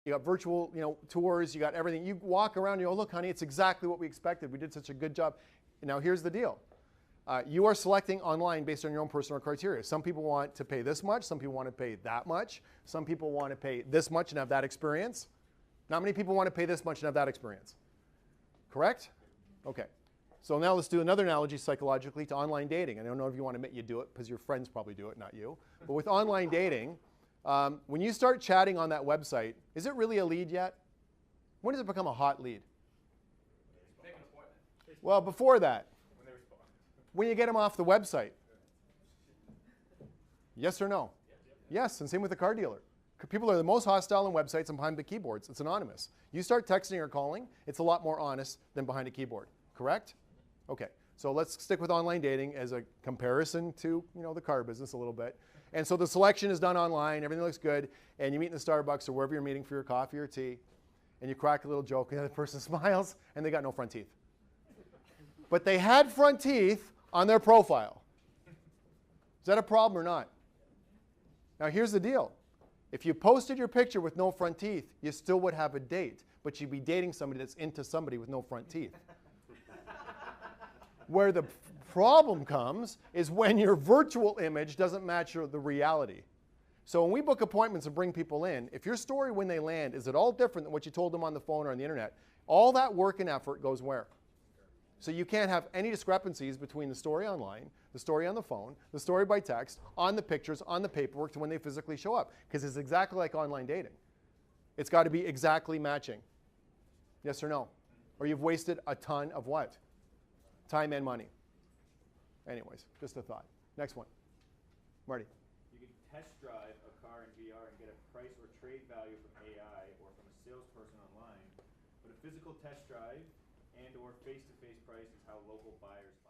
You got virtual, tours. You got everything. You walk around. You go, look, honey, it's exactly what we expected. We did such a good job. Now here's the deal. You are selecting online based on your own personal criteria. Some people want to pay this much. Some people want to pay that much. Some people want to pay this much and have that experience. Not many people want to pay this much and have that experience. Correct? Okay. So now let's do another analogy psychologically to online dating. I don't know if you want to admit you do it because your friends probably do it, not you. But with online dating, when you start chatting on that website, is it really a lead yet? When does it become a hot lead? Well, before that. When you get them off the website. Yes or no? Yes, and same with the car dealer. People are the most hostile on websites and behind the keyboards. It's anonymous. You start texting or calling, it's a lot more honest than behind a keyboard. Correct? Okay, so let's stick with online dating as a comparison to the car business a little bit. And so the selection is done online, everything looks good, and you meet in the Starbucks or wherever you're meeting for your coffee or tea, and you crack a little joke, and the other person smiles, and they got no front teeth. But they had front teeth on their profile. Is that a problem or not? Now here's the deal. If you posted your picture with no front teeth, you still would have a date, but you'd be dating somebody that's into somebody with no front teeth. Where the problem comes is when your virtual image doesn't match the reality. So when we book appointments and bring people in, if your story when they land is at all different than what you told them on the phone or on the internet, all that work and effort goes where? So you can't have any discrepancies between the story online, the story on the phone, the story by text, on the pictures, on the paperwork to when they physically show up. Because it's exactly like online dating. It's got to be exactly matching. Yes or no? Or you've wasted a ton of what? Time and money. Anyways, just a thought. Next one. Marty. You can test drive a car in VR and get a price or trade value from AI or from a salesperson online, but a physical test drive and or face-to-face price is how local buyers buy.